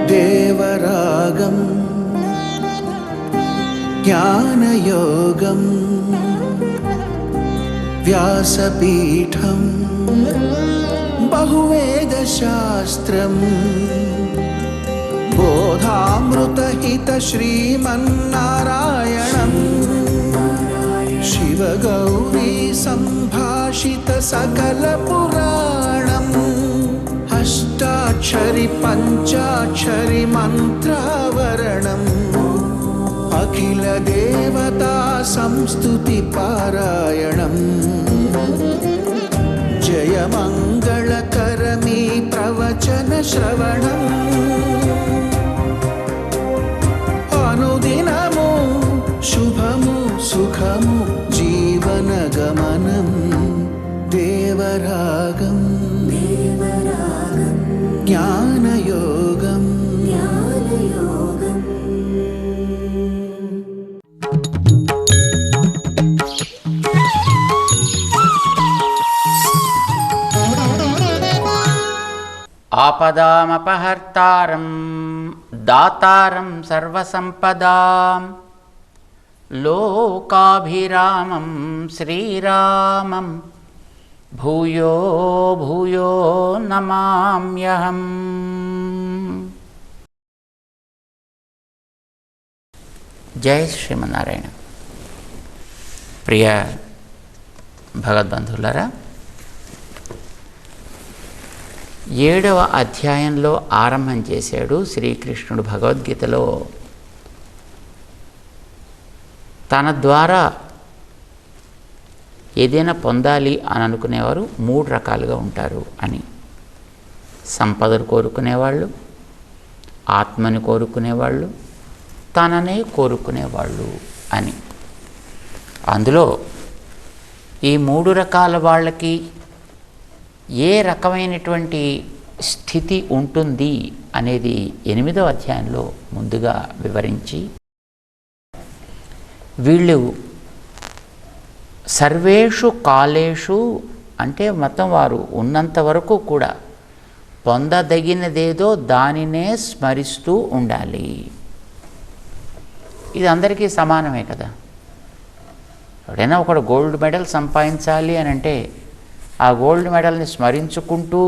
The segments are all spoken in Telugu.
దేవరాగం జ్ఞానయోగం వ్యాసపీఠం బహువేదశాస్త్రం బోధామృతహిత శ్రీమన్నారాయణం శివగౌరీ సంభాషిత సకల పురాణం అష్టాక్షరి పంచాక్షరి మంత్రావరణం అఖిల దేవతా సంస్తుతి పారాయణం జయమంగళకరమీ ప్రవచన శ్రవణం అనుదినము శుభము సుఖము జీవన గమనం దేవరాగం జ్ఞానయోగం ఆపదామపహర్తారం దాతారం సర్వసంపదాం లోకాభిరామం శ్రీరామం భూయో భూయో నమామ్యహం. జై శ్రీమన్నారాయణ. ప్రియ భగవద్బంధువులారా, 7వ అధ్యాయంలో ఆరంభం చేశాడు శ్రీకృష్ణుడు భగవద్గీతలో. తన ద్వారా ఏదైనా పొందాలి అని అనుకునేవారు 3 రకాలుగా ఉంటారు అని. సంపదలు కోరుకునేవాళ్ళు, ఆత్మని కోరుకునేవాళ్ళు, తననే కోరుకునేవాళ్ళు అని. అందులో ఈ 3 రకాల వాళ్ళకి ఏ రకమైనటువంటి స్థితి ఉంటుంది అనేది 8వ అధ్యాయంలో ముందుగా వివరించి, వీళ్ళు సర్వేషు కాలేషు అంటే మొత్తం వారు ఉన్నంత వరకు కూడా పొందదగినదేదో దానినే స్మరిస్తూ ఉండాలి. ఇది అందరికీ సమానమే కదా. ఎవడైనా ఒకడు గోల్డ్ మెడల్ సంపాదించాలి అని అంటే ఆ గోల్డ్ మెడల్ని స్మరించుకుంటూ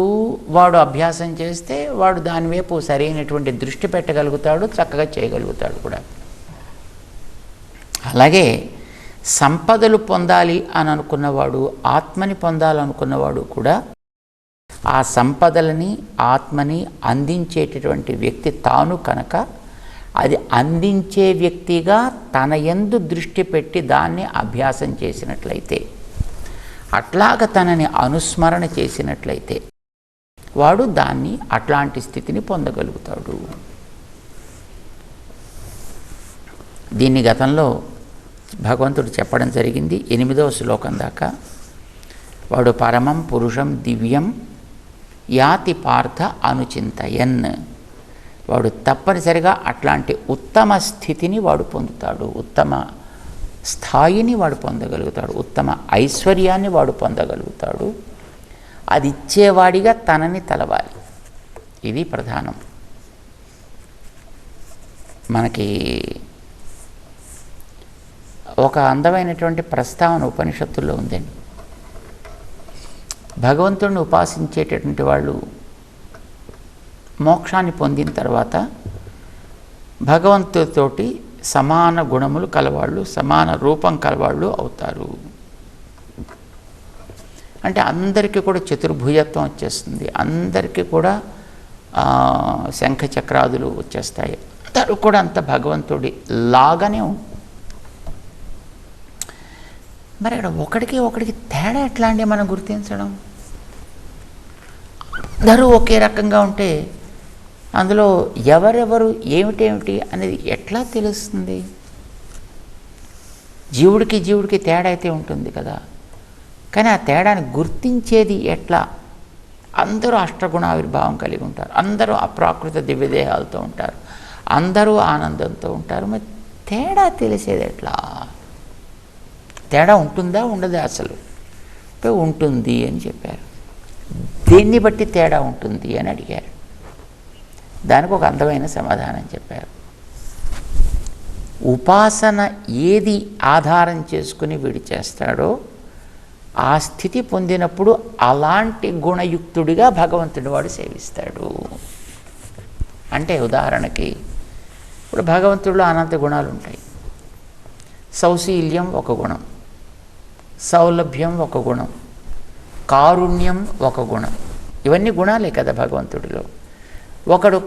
వాడు అభ్యాసం చేస్తే వాడు దానివైపు సరైనటువంటి దృష్టి పెట్టగలుగుతాడు, చక్కగా చేయగలుగుతాడు కూడా. అలాగే సంపదలు పొందాలి అని అనుకున్నవాడు, ఆత్మని పొందాలనుకున్నవాడు కూడా ఆ సంపదలని ఆత్మని అందించేటటువంటి వ్యక్తి తాను కనుక అది అందించే వ్యక్తిగా తన యందు దృష్టి పెట్టి దాన్ని అభ్యాసం చేసినట్లయితే, అట్లాగ తనని అనుస్మరణ చేసినట్లయితే వాడు దాన్ని అట్లాంటి స్థితిని పొందగలుగుతాడు. దీన్ని గతంలో భగవంతుడు చెప్పడం జరిగింది 8వ శ్లోకం దాకా. వాడు పరమం పురుషం దివ్యం యాతి పార్థ అనుచింతయన్. వాడు తప్పనిసరిగా అట్లాంటి ఉత్తమ స్థితిని వాడు పొందుతాడు, ఉత్తమ స్థాయిని వాడు పొందగలుగుతాడు, ఉత్తమ ఐశ్వర్యాన్ని వాడు పొందగలుగుతాడు. అది ఇచ్చేవాడిగా తనని తలవాలి. ఇది ప్రధానం. మనకి ఒక అందమైనటువంటి ప్రస్తావన ఉపనిషత్తుల్లో ఉందండి. భగవంతుడిని ఉపాసించేటటువంటి వాళ్ళు మోక్షాన్ని పొందిన తర్వాత భగవంతుడితోటి సమాన గుణములు కలవాళ్ళు, సమాన రూపం కలవాళ్ళు అవుతారు. అంటే అందరికీ కూడా చతుర్భుజత్వం వచ్చేస్తుంది, అందరికీ కూడా శంఖ చక్రాదులు వచ్చేస్తాయి. అందరూ కూడా అంత భగవంతుడి లాగానే ఉంటుంది. మరి ఇక్కడ ఒకడికి తేడా ఎట్లా అండి మనం గుర్తించడం? అందరూ ఒకే రకంగా ఉంటే అందులో ఎవరెవరు ఏమిటేమిటి అనేది ఎట్లా తెలుస్తుంది? జీవుడికి తేడా అయితే ఉంటుంది కదా. కానీ ఆ తేడాని గుర్తించేది ఎట్లా? అందరూ అష్టగుణావిర్భావం కలిగి ఉంటారు, అందరూ అప్రాకృత దివ్యదేహాలతో ఉంటారు, అందరూ ఆనందంతో ఉంటారు. మరి తేడా తెలిసేది ఎట్లా? తేడా ఉంటుందా ఉండదా? అసలు ఉంటుంది అని చెప్పారు. దేన్ని బట్టి తేడా ఉంటుంది అని అడిగారు. దానికి ఒక అందమైన సమాధానం చెప్పారు. ఉపాసన ఏది ఆధారం చేసుకుని వీడు చేస్తాడో ఆ స్థితి పొందినప్పుడు అలాంటి గుణయుక్తుడిగా భగవంతుడి వాడు సేవిస్తాడు. అంటే ఉదాహరణకి ఇప్పుడు భగవంతుడిలో అనంత గుణాలు ఉంటాయి. సౌశీల్యం ఒక గుణం, సౌలభ్యం ఒక గుణం, కారుణ్యం ఒక గుణం. ఇవన్నీ గుణాలే కదా భగవంతుడిలో. ఒకడు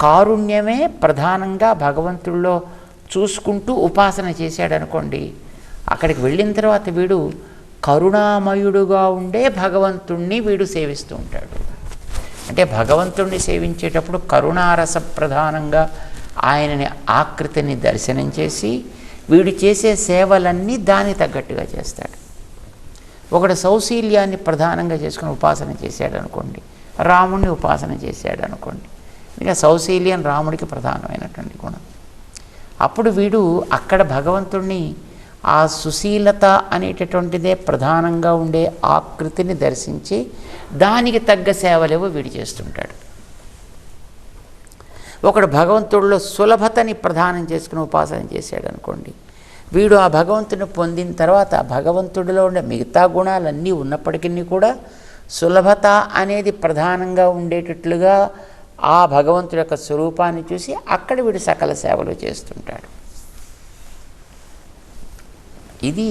కారుణ్యమే ప్రధానంగా భగవంతుడిలో చూసుకుంటూ ఉపాసన చేశాడనుకోండి, అక్కడికి వెళ్ళిన తర్వాత వీడు కరుణామయుడుగా ఉండే భగవంతుణ్ణి వీడు సేవిస్తూ ఉంటాడు. అంటే భగవంతుణ్ణి సేవించేటప్పుడు కరుణారస ప్రధానంగా ఆయనని ఆకృతిని దర్శనం చేసి వీడు చేసే సేవలన్నీ దానికి తగ్గట్టుగా చేస్తాడు. ఒకడు సౌశీల్యాన్ని ప్రధానంగా చేసుకుని ఉపాసన చేశాడు అనుకోండి, రాముడిని ఉపాసన చేశాడు అనుకోండి, ఇంకా సౌశీల్యం రాముడికి ప్రధానమైనటువంటి గుణం. అప్పుడు వీడు అక్కడ భగవంతుణ్ణి ఆ సుశీలత అనేటటువంటిదే ప్రధానంగా ఉండే ఆకృతిని దర్శించి దానికి తగ్గ సేవలేవో వీడు చేస్తుంటాడు. ఒకడు భగవంతుడిలో సులభతని ప్రధానం చేసుకుని ఉపాసన చేశాడు అనుకోండి, వీడు ఆ భగవంతుని పొందిన తర్వాత భగవంతుడిలో ఉండే మిగతా గుణాలన్నీ ఉన్నప్పటికీ కూడా సులభత అనేది ప్రధానంగా ఉండేటట్లుగా ఆ భగవంతుడి యొక్క స్వరూపాన్ని చూసి అక్కడ వీడు సకల సేవలు చేస్తుంటాడు. ఇది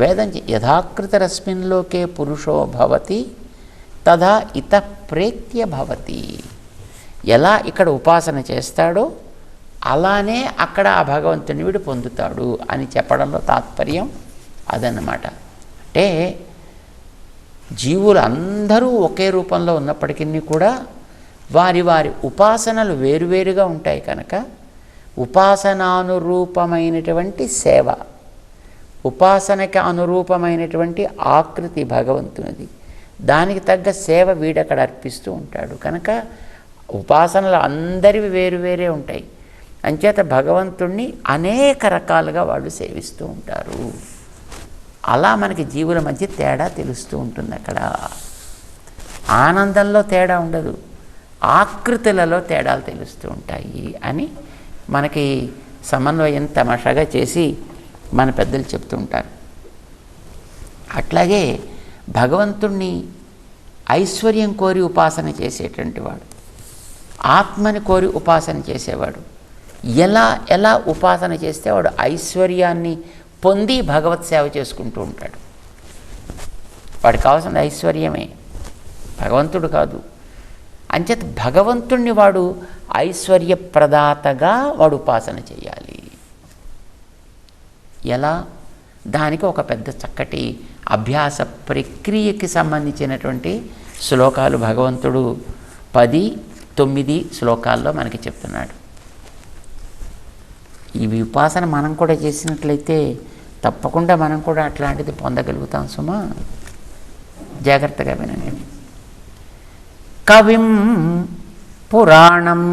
వేదం యథాకృతరస్మిన్లోకే పురుషో భవతి తదా ఇతః ప్రేత్య భవతి. ఎలా ఇక్కడ ఉపాసన చేస్తాడో అలానే అక్కడ ఆ భగవంతుని వీడు పొందుతాడు అని చెప్పడంలో తాత్పర్యం అదన్నమాట. అంటే జీవులు అందరూ ఒకే రూపంలో ఉన్నప్పటికీ కూడా వారి వారి ఉపాసనలు వేరువేరుగా ఉంటాయి కనుక ఉపాసనానురూపమైనటువంటి సేవ, ఉపాసనకి అనురూపమైనటువంటి ఆకృతి భగవంతునిది, దానికి తగ్గ సేవ వీడక్కడ అర్పిస్తూ ఉంటాడు. కనుక ఉపాసనలు అందరివి వేరువేరే ఉంటాయి. అంచేత భగవంతుణ్ణి అనేక రకాలుగా వాళ్ళు సేవిస్తూ ఉంటారు. అలా మనకి జీవుల మధ్య తేడా తెలుస్తూ ఉంటుంది. అక్కడ ఆనందంలో తేడా ఉండదు, ఆకృతులలో తేడాలు తెలుస్తూ ఉంటాయి అని మనకి సమన్వయం తమాషాగా చేసి మన పెద్దలు చెప్తూ ఉంటారు. అట్లాగే భగవంతుణ్ణి ఐశ్వర్యం కోరి ఉపాసన చేసేటువంటి వాడు, ఆత్మని కోరి ఉపాసన చేసేవాడు ఎలా ఎలా ఉపాసన చేస్తే వాడు ఐశ్వర్యాన్ని పొంది భగవత్ సేవ చేసుకుంటూ ఉంటాడు. వాడికి కావాల్సిన ఐశ్వర్యమే, భగవంతుడు కాదు. అంచేత భగవంతుణ్ణి వాడు ఐశ్వర్యప్రదాతగా వాడు ఉపాసన చేయాలి. ఎలా? దానికి ఒక పెద్ద చక్కటి అభ్యాస ప్రక్రియకి సంబంధించినటువంటి శ్లోకాలు భగవంతుడు 10-9 శ్లోకాల్లో మనకి చెప్తున్నాడు. ఈ ఉపాసన మనం కూడా చేసినట్లయితే తప్పకుండా మనం కూడా అట్లాంటిది పొందగలుగుతాం సుమా. జాగ్రత్తగా వినండి. కవిం పురాణం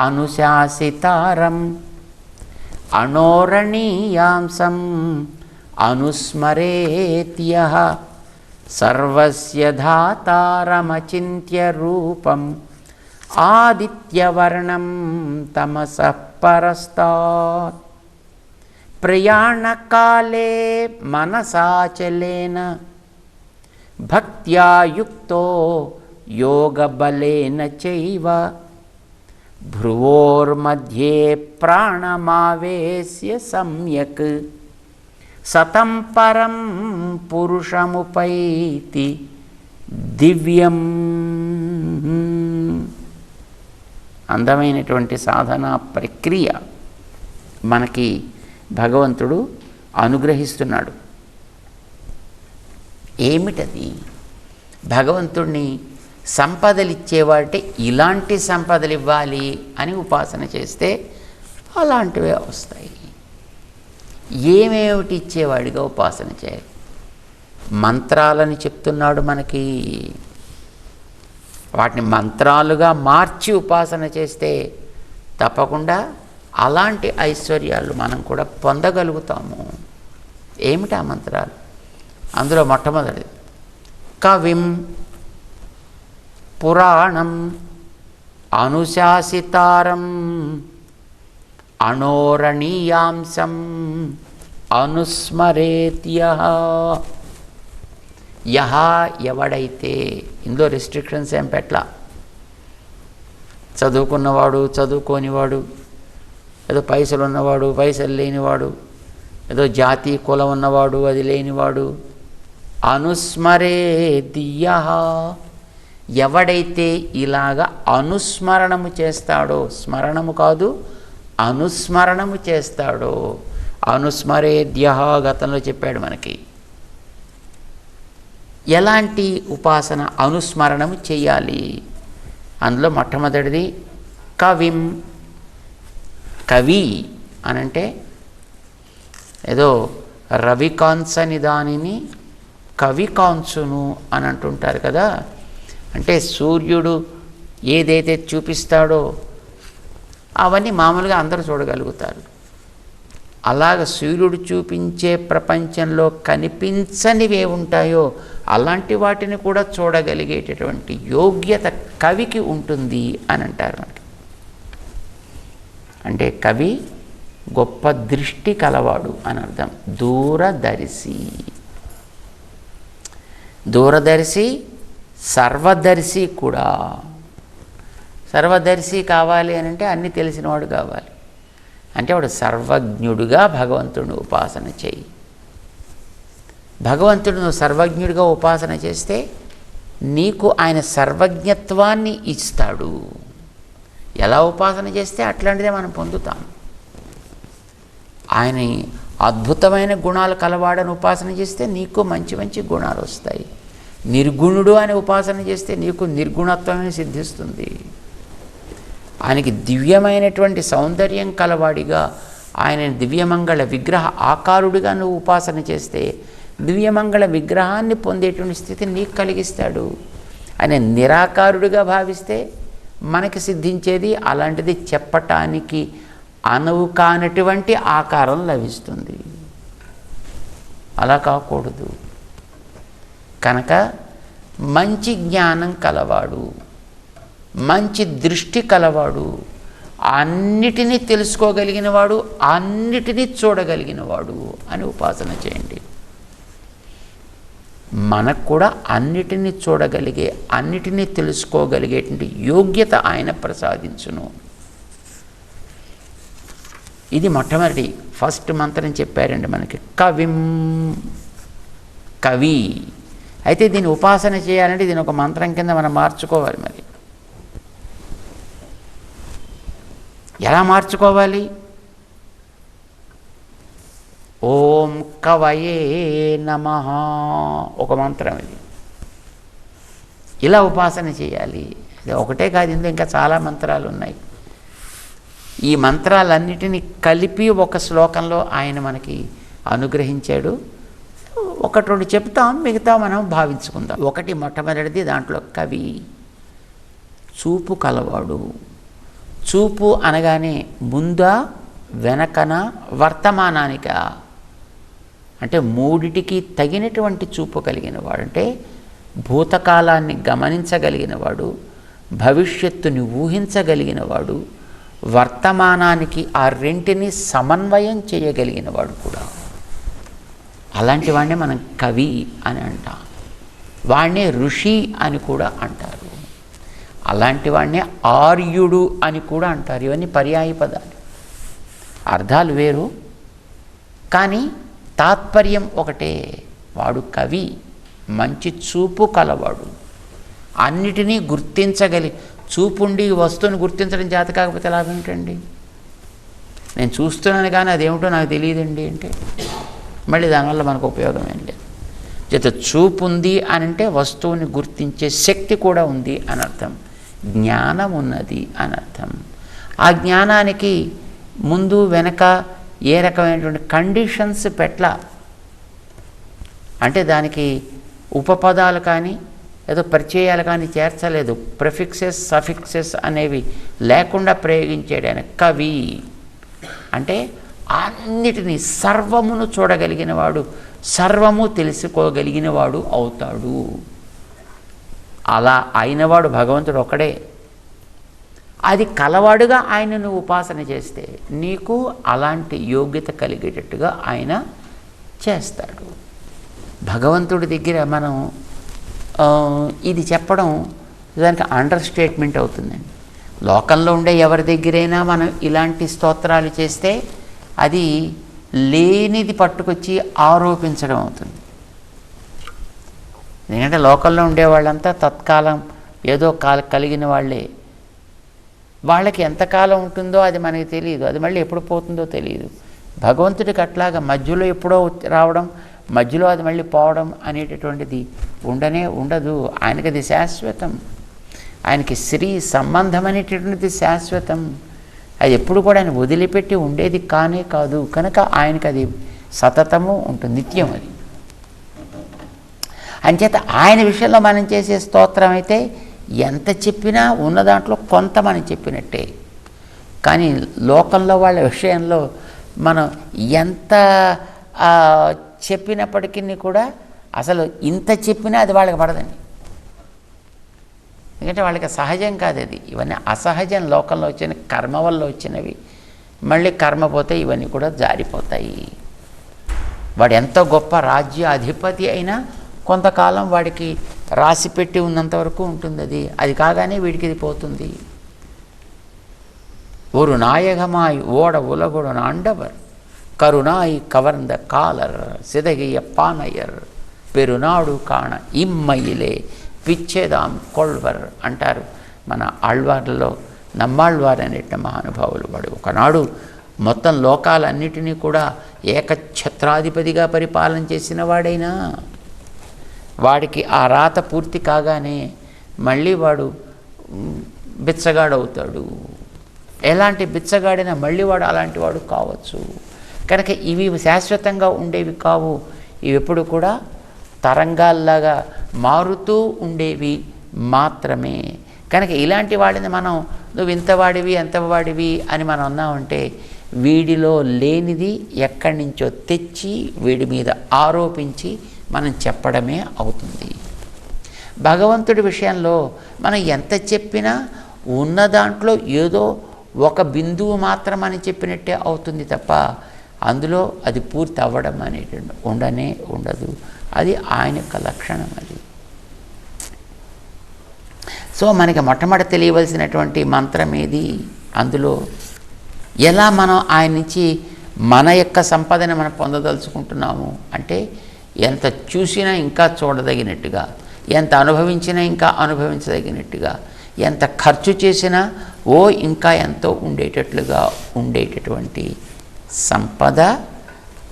అనుశాసితారం అనోరణీయాంసం అనుస్మరేత్యః సర్వస్య ధాతారమచింత్య రూపం ఆదిత్యవర్ణం తమసః పరస్తాత్ ప్రయాణకాలే మనసాచలేన భక్త్యా యుక్తో యోగబలేన చైవ భ్రువోర్मध्ये ప్రాణమావేశ్య సమ్యక్ సతం పరం పురుషముపైతి దివ్యం. అందమైనటువంటి సాధనా ప్రక్రియ మనకి భగవంతుడు అనుగ్రహిస్తున్నాడు. ఏమిటది? భగవంతుడిని సంపదలు ఇచ్చేవాటే ఇలాంటి సంపదలు ఇవ్వాలి అని ఉపాసన చేస్తే అలాంటివే వస్తాయి. ఏమేమిటి ఇచ్చేవాడిగా ఉపాసన చేయాలి? మంత్రాలని చెప్తున్నాడు మనకి. వాటిని మంత్రాలుగా మార్చి ఉపాసన చేస్తే తప్పకుండా అలాంటి ఐశ్వర్యాలు మనం కూడా పొందగలుగుతాము. ఏమిటి ఆ మంత్రాలు? అందులో మొట్టమొదటిది కవిం పురాణం అనుశాసితారం అనోరణీయాంశం అనుస్మరేత్యః. యహ ఎవడైతే, ఇందులో రిస్ట్రిక్షన్స్ ఏం పెట్ల, చదువుకున్నవాడు చదువుకోనివాడు, ఏదో పైసలు ఉన్నవాడు పైసలు లేనివాడు, ఏదో జాతి కులం ఉన్నవాడు అది లేనివాడు. అనుస్మరేద్యః ఎవడైతే ఇలాగా అనుస్మరణము చేస్తాడో, స్మరణము కాదు అనుస్మరణము చేస్తాడో. అనుస్మరేద్యః గతంలో చెప్పాడు మనకి. ఎలాంటి ఉపాసన అనుస్మరణము చేయాలి? అందులో మొట్టమొదటిది కవిం. కవి అనంటే ఏదో రవి కాంచని దానిని కవి కాంచును అని అంటుంటారు కదా. అంటే సూర్యుడు ఏదైతే చూపిస్తాడో అవన్నీ మామూలుగా అందరూ చూడగలుగుతారు. అలాగ సూర్యుడు చూపించే ప్రపంచంలో కనిపించనివే ఉంటాయో అలాంటి వాటిని కూడా చూడగలిగేటటువంటి యోగ్యత కవికి ఉంటుంది అని అంటారు మనకి. అంటే కవి గొప్ప దృష్టి కలవాడు అని అర్థం. దూరదర్శి. దూరదర్శి సర్వదర్శి కూడా. సర్వదర్శి కావాలి అని అంటే అన్నీ తెలిసినవాడు కావాలి. అంటే వాడు సర్వజ్ఞుడుగా భగవంతుడిని ఉపాసన చేయి. భగవంతుడు నువ్వు సర్వజ్ఞుడిగా ఉపాసన చేస్తే నీకు ఆయన సర్వజ్ఞత్వాన్ని ఇస్తాడు. ఎలా ఉపాసన చేస్తే అట్లాంటిదే మనం పొందుతాం. ఆయన అద్భుతమైన గుణాలు కలవాడని ఉపాసన చేస్తే నీకు మంచి మంచి గుణాలు వస్తాయి. నిర్గుణుడు అని ఉపాసన చేస్తే నీకు నిర్గుణత్వమే సిద్ధిస్తుంది. ఆయనకి దివ్యమైనటువంటి సౌందర్యం కలవాడిగా, ఆయన దివ్యమంగళ విగ్రహ ఆకారుడిగా నువ్వు ఉపాసన చేస్తే దివ్యమంగళ విగ్రహాన్ని పొందేటువంటి స్థితి నీకు కలిగిస్తాడు. ఆయన నిరాకారుడిగా భావిస్తే మనకి సిద్ధించేది అలాంటిది చెప్పటానికి అనువు కానటువంటి ఆకారం లభిస్తుంది. అలా కాకూడదు. కనుక మంచి జ్ఞానం కలవాడు, మంచి దృష్టి కలవాడు, అన్నిటినీ తెలుసుకోగలిగినవాడు, అన్నిటినీ చూడగలిగినవాడు అని ఉపాసన చేయండి. మనకు కూడా అన్నిటినీ చూడగలిగే, అన్నిటినీ తెలుసుకోగలిగేటువంటి యోగ్యత ఆయన ప్రసాదించును. ఇది మొట్టమొదటి ఫస్ట్ మంత్రం చెప్పారండి మనకి. కవిం, కవి. అయితే దీన్ని ఉపాసన చేయాలంటే దీని ఒక మంత్రం కింద మనం మార్చుకోవాలి. మరి ఎలా మార్చుకోవాలి? ఓం కవయే నమః ఒక మంత్రం. ఇది ఇలా ఉపాసన చేయాలి. ఇది ఒకటే కాదు, ఇందులో ఇంకా చాలా మంత్రాలు ఉన్నాయి. ఈ మంత్రాలన్నిటినీ కలిపి ఒక శ్లోకంలో ఆయన మనకి అనుగ్రహించాడు. ఒకటి రెండు చెప్తాం, మిగతా మనం భావించుకుందాం. ఒకటి మొట్టమొదటిది దాంట్లో కవి, చూపు కలవాడు. చూపు అనగానే ముందా వెనకన వర్తమానానిక, అంటే మూడిటికి తగినటువంటి చూపు కలిగినవాడు. అంటే భూతకాలాన్ని గమనించగలిగినవాడు, భవిష్యత్తుని ఊహించగలిగినవాడు, వర్తమానానికి ఆ రెంటిని సమన్వయం చేయగలిగినవాడు కూడా. అలాంటి వాడినే మనం కవి అని అంటాం. వాడినే ఋషి అని కూడా అంటారు. అలాంటి వాడినే ఆర్యుడు అని కూడా అంటారు. ఇవన్నీ పర్యాయ పదాలు, అర్థాలు వేరు కానీ తాత్పర్యం ఒకటే. వాడు కవి, మంచి చూపు కలవాడు, అన్నిటినీ చూపుండి వస్తువుని గుర్తించడం చేత కాకపోతే లాభం ఏంటండి? నేను చూస్తున్నాను కానీ అదేమిటో నాకు తెలియదండి అంటే మళ్ళీ దానివల్ల మనకు ఉపయోగం ఏం లేదు. చేత చూపు ఉంది అని అంటే వస్తువుని గుర్తించే శక్తి కూడా ఉంది అని అర్థం, జ్ఞానం ఉన్నది అని అర్థం. ఆ జ్ఞానానికి ముందు వెనక ఏ రకమైనటువంటి కండిషన్స్ పెట్ల, అంటే దానికి ఉపపదాలు కానీ ఏదో పరిచయాలు కానీ చేర్చలేదు. ప్రిఫిక్సెస్ సఫిక్సెస్ అనేవి లేకుండా ప్రయోగించాడు కవి. అంటే అన్నిటినీ సర్వమును చూడగలిగినవాడు, సర్వము తెలుసుకోగలిగినవాడు అవుతాడు. అలా అయినవాడు భగవంతుడు ఒక్కడే. అది కలవాడుగా ఆయన నువ్వు ఉపాసన చేస్తే నీకు అలాంటి యోగ్యత కలిగేటట్టుగా ఆయన చేస్తాడు. భగవంతుడి దగ్గర మనం ఇది చెప్పడం దానికి అండర్ స్టేట్మెంట్ అవుతుందండి. లోకంలో ఉండే ఎవరి దగ్గరైనా మనం ఇలాంటి స్తోత్రాలు చేస్తే అది లేనిది పట్టుకొచ్చి ఆరోపించడం అవుతుంది. ఎందుకంటే లోకంలో ఉండే వాళ్ళంతా తత్కాలం ఏదో కలిగిన వాళ్ళే. వాళ్ళకి ఎంతకాలం ఉంటుందో అది మనకి తెలియదు, అది మళ్ళీ ఎప్పుడు పోతుందో తెలియదు. భగవంతుడికి అట్లాగా మధ్యలో ఎప్పుడో రావడం, మధ్యలో అది మళ్ళీ పోవడం అనేటటువంటిది ఉండదు. ఆయనకి అది శాశ్వతం. ఆయనకి శ్రీ సంబంధం అనేటటువంటిది శాశ్వతం. అది ఎప్పుడు కూడా ఆయన వదిలిపెట్టి ఉండేది కానే కాదు. కనుక ఆయనకి అది సతతము ఉంటుంది, నిత్యం. అది అంచేత ఆయన విషయంలో మనం చేసే స్తోత్రం అయితే ఎంత చెప్పినా ఉన్న దాంట్లో కొంత మనం చెప్పినట్టే. కానీ లోకంలో వాళ్ళ విషయంలో మనం ఎంత చెప్పినప్పటికీ కూడా అసలు ఇంత చెప్పినా అది వాళ్ళకి పడదండి. ఎందుకంటే వాళ్ళకి సహజం కాదు అది. ఇవన్నీ అసహజం, లోకంలో వచ్చిన కర్మ వల్ల వచ్చినవి. మళ్ళీ కర్మ పోతే ఇవన్నీ కూడా జారిపోతాయి. వాడు ఎంతో గొప్ప రాజ్య అధిపతి అయినా కొంతకాలం వాడికి రాసిపెట్టి ఉన్నంతవరకు ఉంటుంది. అది కాగానే వీడికి ఇది పోతుంది. ஒரு நாயகமாய் ஓட உலகுடன் ஆண்டவர் கருணாய் கவர்ந்த காலர் சிதகிய பானையர் பெருநாడు కాణ ఇమ్మయిలే పిచ్చేదాం కొల్వర్ అంటారు మన ఆళ్వార్లలో. నమ్మాళ్వారు అనేట మహానుభావులు. వాడు ఒకనాడు మొత్తం లోకాలన్నిటినీ కూడా ఏకఛత్రాధిపతిగా పరిపాలన చేసిన వాడైనా వాడికి ఆ రాత పూర్తి కాగానే మళ్ళీ వాడు బిచ్చగాడవుతాడు. ఎలాంటి బిచ్చగాడైనా మళ్ళీ వాడు అలాంటి వాడు కావచ్చు. కనుక ఇవి శాశ్వతంగా ఉండేవి కావు. ఇవి ఎప్పుడు కూడా తరంగాల్లాగా మారుతూ ఉండేవి మాత్రమే. కనుక ఇలాంటి వాడిని మనం నువ్వు ఇంతవాడివి అంతవాడివి అని మనం అన్నామంటే వీడిలో లేనిది ఎక్కడి నుంచో తెచ్చి వీడి మీద ఆరోపించి మనం చెప్పడమే అవుతుంది. భగవంతుడి విషయంలో మనం ఎంత చెప్పినా ఉన్న దాంట్లో ఏదో ఒక బిందువు మాత్రం అని చెప్పినట్టే అవుతుంది తప్ప అందులో అది పూర్తి అవ్వడం అనేది ఉండదు. అది ఆయన యొక్క లక్షణం. అది సో మనకి మొట్టమొదటి తెలియవలసినటువంటి మంత్రం ఏది, అందులో ఎలా మనం ఆయన నుంచి మన యొక్క సంపదను మనం పొందదలుచుకుంటున్నాము అంటే ఎంత చూసినా ఇంకా చూడదగినట్టుగా, ఎంత అనుభవించినా ఇంకా అనుభవించదగినట్టుగా, ఎంత ఖర్చు చేసినా ఇంకా ఎంతో ఉండేటటువంటి సంపద,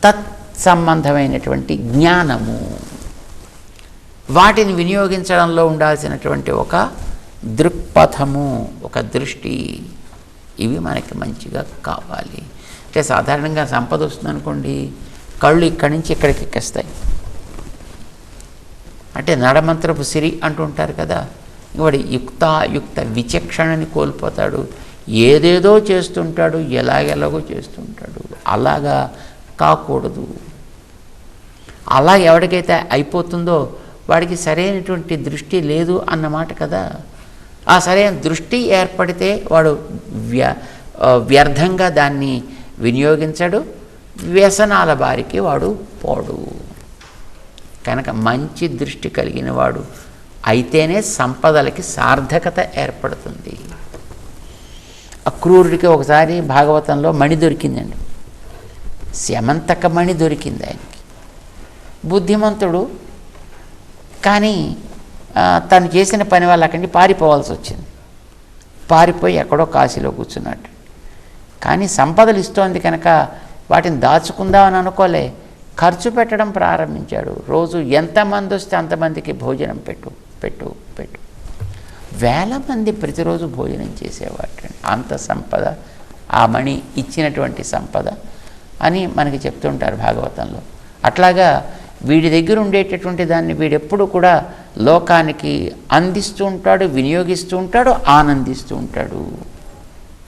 తత్సంబంధమైనటువంటి జ్ఞానము, వాటిని వినియోగించడంలో ఉండాల్సినటువంటి ఒక దృక్పథము, ఒక దృష్టి, ఇవి మనకి మంచిగా కావాలి. అంటే సాధారణంగా సంపద వస్తుందనుకోండి, కళ్ళు ఇక్కడి నుంచి ఇక్కడికి ఎక్కేస్తాయి. అంటే నడమంత్రపు సిరి అంటుంటారు కదా, వాడు యుక్త విచక్షణని కోల్పోతాడు. ఏదేదో చేస్తుంటాడు, ఎలాగెలాగో చేస్తుంటాడు. అలాగా కాకూడదు. అలా ఎవరికైతే అయిపోతుందో వాడికి సరైనటువంటి దృష్టి లేదు అన్నమాట కదా. ఆ సరైన దృష్టి ఏర్పడితే వాడు వ్యర్థంగా దాన్ని వినియోగించడు, వ్యసనాల బారికి వాడు పోడు. కనుక మంచి దృష్టి కలిగిన వాడు అయితేనే సంపదలకి సార్థకత ఏర్పడుతుంది. అక్రూరుడికి ఒకసారి భాగవతంలో మణి దొరికిందండి, స్యమంతక మణి దొరికింది ఆయనకి. బుద్ధిమంతుడు, కానీ తను చేసిన పని వల్ల అక్కడి నుంచి పారిపోవాల్సి వచ్చింది. పారిపోయి ఎక్కడో కాశీలో కూర్చున్నాడు. కానీ సంపదలు ఇస్తోంది కనుక వాటిని దాచుకుందామని అనుకోలే, ఖర్చు పెట్టడం ప్రారంభించాడు. రోజు ఎంతమంది వస్తే అంతమందికి భోజనం పెట్టు. వేల మంది ప్రతిరోజు భోజనం చేసేవాడు. అంత సంపద, ఆ మణి ఇచ్చినటువంటి సంపద అని మనకి చెప్తుంటారు భాగవతంలో. అట్లాగా వీడి దగ్గర ఉండేటటువంటి దాన్ని వీడెప్పుడు కూడా లోకానికి అందిస్తూ ఉంటాడు, వినియోగిస్తూ ఉంటాడు, ఆనందిస్తూ ఉంటాడు,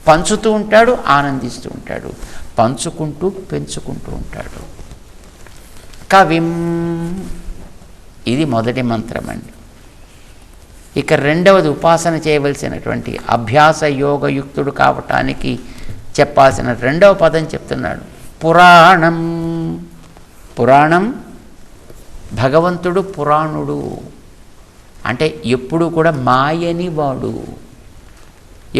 పంచుతూ ఉంటాడు, ఆనందిస్తూ ఉంటాడు, పంచుకుంటూ పెంచుకుంటూ ఉంటాడు. కవిం, ఇది మొదటి మంత్రం అండి. ఇక రెండవది ఉపాసన చేయవలసినటువంటి అభ్యాస యోగయుక్తుడు కావటానికి చెప్పాల్సిన రెండవ పదం చెప్తున్నాడు, పురాణం. పురాణం, భగవంతుడు పురాణుడు అంటే ఎప్పుడు కూడా మాయని వాడు,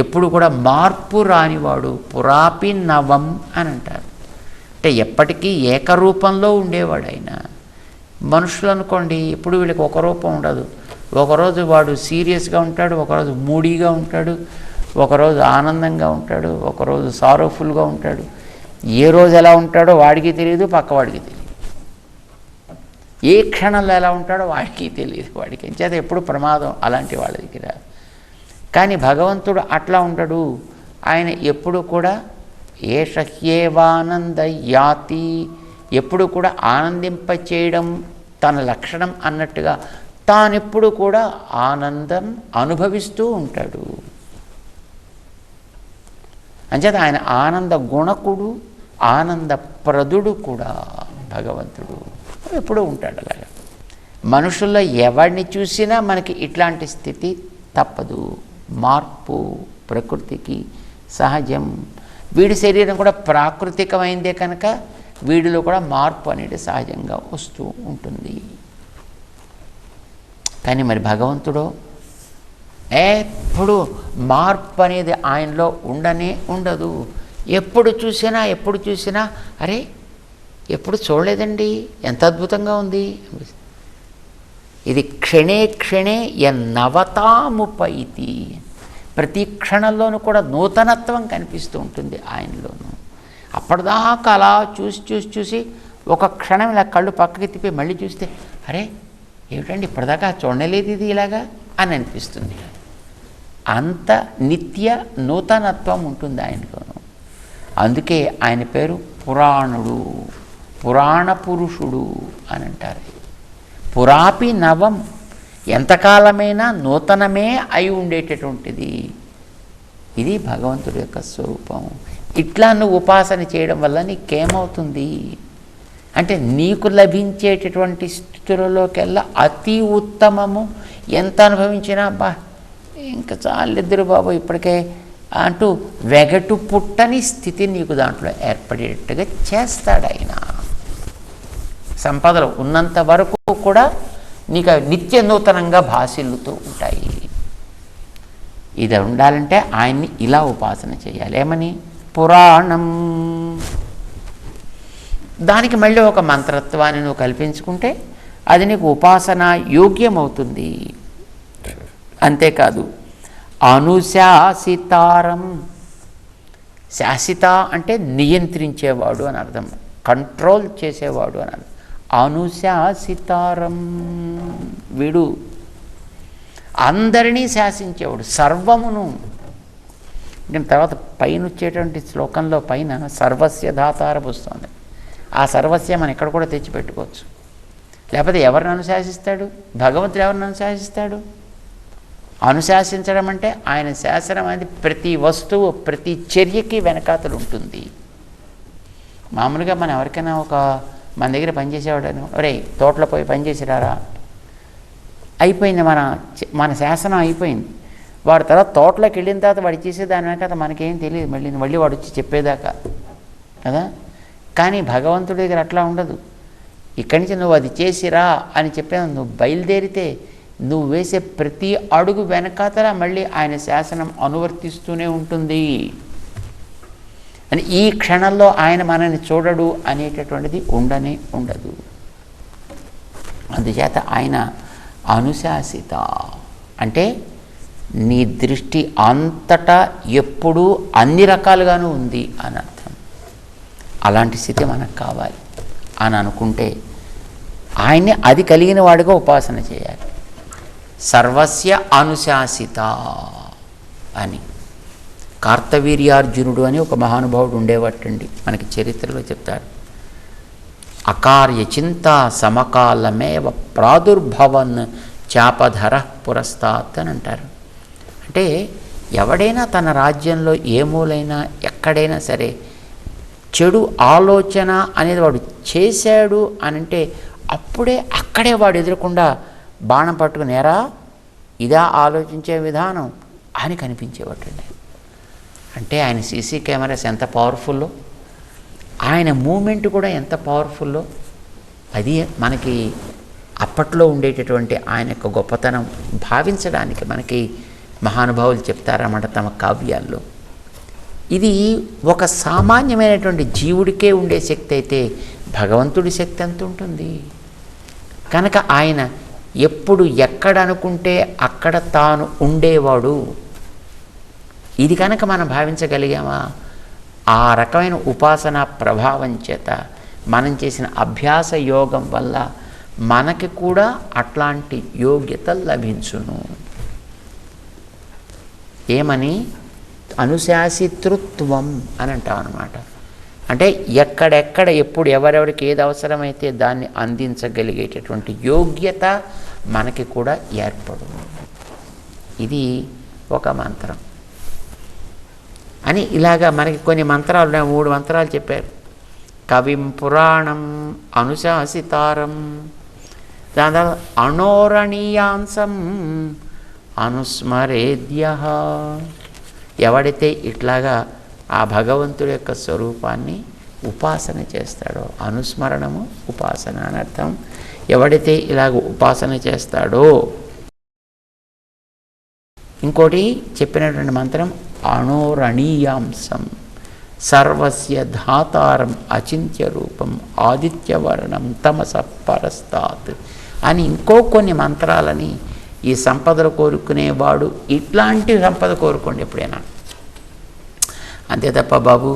ఎప్పుడు కూడా మార్పు రానివాడు. పురాపి నవం అని అంటారు. అంటే ఎప్పటికీ ఏకరూపంలో ఉండేవాడు ఆయన. మనుషులు అనుకోండి, ఎప్పుడు వీళ్ళకి ఒక రూపం ఉండదు. ఒకరోజు వాడు సీరియస్గా ఉంటాడు, ఒకరోజు మూడీగా ఉంటాడు, ఒకరోజు ఆనందంగా ఉంటాడు, ఒకరోజు సారోఫుల్గా ఉంటాడు. ఏ రోజు ఎలా ఉంటాడో వాడికి తెలియదు, పక్కవాడికి తెలియదు. ఏ క్షణంలో ఎలా ఉంటాడో వాడికి తెలియదు. వాడికి ఎంచేత ఎప్పుడు ప్రమాదం అలాంటి వాళ్ళ దగ్గర. కానీ భగవంతుడు అట్లా ఉండడు. ఆయన ఎప్పుడు కూడా ఏషహ్యేవానంద యాతి, ఎప్పుడు కూడా ఆనందింపచేయడం తన లక్షణం అన్నట్టుగా తానెప్పుడు కూడా ఆనందం అనుభవిస్తూ ఉంటాడు. అంచేత ఆయన ఆనంద గుణకుడు, ఆనందప్రదుడు కూడా భగవంతుడు. ఎప్పుడూ ఉంటాడు అలాగా. మనుషుల్లో ఎవరిని చూసినా మనకి ఇట్లాంటి స్థితి తప్పదు. మార్పు ప్రకృతికి సహజం. వీడి శరీరం కూడా ప్రాకృతికమైందే కనుక వీడిలో కూడా మార్పు అనేది సహజంగా వస్తూ ఉంటుంది. కానీ మరి భగవంతుడు ఎప్పుడు మార్పు అనేది ఆయనలో ఉండదు. ఎప్పుడు చూసినా అరే ఎప్పుడు చూడలేదండి, ఎంత అద్భుతంగా ఉంది. ఇది క్షణే క్షణే యన్నవతాముపైతి, ప్రతి క్షణంలోనూ కూడా నూతనత్వం కనిపిస్తూ ఉంటుంది ఆయనలోనూ. అప్పటిదాకా అలా చూసి ఒక క్షణం ఇలా కళ్ళు పక్కకి తిప్పి మళ్ళీ చూస్తే అరే ఏమిటండి ఇప్పటిదాకా చూడలేదు ఇది ఇలాగా అని అనిపిస్తుంది. అంత నిత్య నూతనత్వం ఉంటుంది ఆయనలోనూ. అందుకే ఆయన పేరు పురాణుడు, పురాణ పురుషుడు అని అంటారు. పురాపి నవం, ఎంతకాలమైనా నూతనమే అయి ఉండేటటువంటిది. ఇది భగవంతుడి యొక్క స్వరూపం. ఇట్లా నువ్వు ఉపాసన చేయడం వల్ల నీకేమవుతుంది అంటే నీకు లభించేటటువంటి స్థితులలోకెల్లా అతి ఉత్తమము. ఎంత అనుభవించినా బా ఇంకా చాలిద్దరు బాబు ఇప్పటికే అంటూ వెగటు పుట్టని స్థితి నీకు దాంట్లో ఏర్పడేటట్టుగా చేస్తాడు ఆయన. సంపదలు ఉన్నంత వరకు కూడా నీకు నిత్య నూతనంగా భాసిల్లుతూ ఉంటాయి. ఇది ఉండాలంటే ఆయన్ని ఇలా ఉపాసన చేయాలి. ఏమని? పురాణం. దానికి మళ్ళీ ఒక మంత్రత్వాన్ని నువ్వు కల్పించుకుంటే అది నీకు ఉపాసన యోగ్యమవుతుంది. అంతేకాదు అనుశాసితారం. శాసిత అంటే నియంత్రించేవాడు అని అర్థం, కంట్రోల్ చేసేవాడు అని అర్థం. అనుశాసితారం, వీడు అందరినీ శాసించేవాడు, సర్వమును. దీని తర్వాత పైన వచ్చేటువంటి శ్లోకంలో పైన సర్వస్య ధాతారం వస్తుంది. ఆ సర్వస్య మనం ఇక్కడ కూడా తెచ్చిపెట్టుకోవచ్చు. లేకపోతే ఎవరిని అనుశాసిస్తాడు? భగవంతుడు ఎవరిని అనుశాసిస్తాడు? అనుశాసించడం అంటే ఆయన శాసనం అనేది ప్రతి వస్తువు ప్రతి చర్యకి వెనకాతలు ఉంటుంది. మామూలుగా మనం ఎవరికైనా మన దగ్గర పనిచేసేవాడు, ఒరే తోటలో పోయి పనిచేసిరారా, అయిపోయింది, మన శాసనం అయిపోయింది. వాడు తర్వాత తోటలోకి వెళ్ళిన తర్వాత వాడు చేసేదాని వెనక మనకేం తెలియదు, మళ్ళీ వాడు వచ్చి చెప్పేదాకా కదా. కానీ భగవంతుడి దగ్గర అట్లా ఉండదు. ఇక్కడి నుంచి నువ్వు అది చేసిరా అని చెప్పేది, నువ్వు బయలుదేరితే నువ్వు వేసే ప్రతి అడుగు వెనకాతల మళ్ళీ ఆయన శాసనం అనువర్తిస్తూనే ఉంటుంది. అని ఈ క్షణంలో ఆయన మనల్ని చూడడు అనేటటువంటిది ఉండదు. అందుచేత ఆయన అనుశాసిత అంటే నీ దృష్టి అంతటా ఎప్పుడూ అన్ని రకాలుగానూ ఉంది అని అర్థం. అలాంటి స్థితి మనకు కావాలి అని అనుకుంటే ఆయన్ని అది కలిగిన వాడిగా ఉపాసన చేయాలి. సర్వస్య అనుశాసిత అని. కార్తవీర్యార్జునుడు అని ఒక మహానుభావుడు ఉండేవాటండి, మనకి చరిత్రలో చెప్తారు. అకార్య చింత సమకాలమేవ ప్రాదుర్భవన్ చాపధర పురస్తాత్ అని అంటారు. అంటే ఎవడైనా తన రాజ్యంలో ఏ మూలైనా ఎక్కడైనా సరే చెడు ఆలోచన అనేది వాడు చేశాడు అని అంటే అప్పుడే అక్కడే వాడు ఎదురకుండా బాణం పట్టుకునేరా ఇదా ఆలోచించే విధానం అని కనిపించేవాటండి. అంటే ఆయన సీసీ కెమెరాస్ ఎంత పవర్ఫుల్లో, ఆయన మూమెంట్ కూడా ఎంత పవర్ఫుల్లో, అది మనకి అప్పట్లో ఉండేటటువంటి ఆయన యొక్క గొప్పతనం భావించడానికి మనకి మహానుభావులు చెప్తారన్నమాట తమ కావ్యాల్లో. ఇది ఒక సామాన్యమైనటువంటి జీవుడికే ఉండే శక్తి అయితే భగవంతుడి శక్తి ఎంత ఉంటుంది. కనుక ఆయన ఎప్పుడు ఎక్కడ అనుకుంటే అక్కడ తాను ఉండేవాడు. ఇది కనుక మనం భావించగలిగామా, ఆ రకమైన ఉపాసన ప్రభావం చేత మనం చేసిన అభ్యాస యోగం వల్ల మనకి కూడా అట్లాంటి యోగ్యత లభించును. ఏమని? అనుశాసితృత్వం అని అంటాం అన్నమాట. అంటే ఎక్కడెక్కడ ఎప్పుడు ఎవరెవరికి ఏది అవసరమైతే దాన్ని అందించగలిగేటటువంటి యోగ్యత మనకి కూడా ఏర్పడు. ఇది ఒక మంత్రం అని ఇలాగా మనకి కొన్ని మంత్రాలు ఉన్నాయి. 3 మంత్రాలు చెప్పారు. కవిం పురాణం అనుశాసితారం, దాని తర్వాత అణోరణీయాంసం అనుస్మరేద్యః. ఎవడైతే ఇట్లాగా ఆ భగవంతుడి యొక్క స్వరూపాన్ని ఉపాసన చేస్తాడో, అనుస్మరణము ఉపాసన అని అర్థం. ఎవడైతే ఇలాగ ఉపాసన చేస్తాడో, ఇంకోటి చెప్పినటువంటి మంత్రం అణోరణీయాంసం సర్వస్య ధాతారం అచింత్య రూపం ఆదిత్యవర్ణం తమస పరస్తాత్ అని ఇంకో కొన్ని మంత్రాలని ఈ సంపదలు కోరుకునేవాడు ఇట్లాంటి సంపద కోరుకోండి ఎప్పుడైనా. అంతే తప్ప బాబు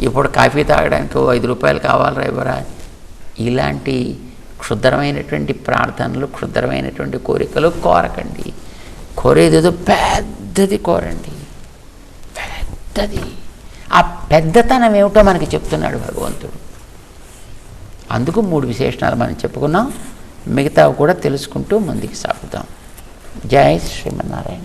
ఇప్పుడు కాఫీ తాగడానికి 5 రూపాయలు కావాలరా ఇవ్వరా, ఇలాంటి క్షుద్రమైనటువంటి ప్రార్థనలు, క్షుద్రమైనటువంటి కోరికలు కోరకండి. కోరేదేదో పెద్దది కోరండి, పెద్దది. ఆ పెద్దతనం ఏమిటో మనకి చెప్తున్నాడు భగవంతుడు. అందుకు 3 విశేషణాలు మనం చెప్పుకున్నాం. మిగతావి కూడా తెలుసుకుంటూ ముందుకు సాగుతాం. జై శ్రీమన్నారాయణ.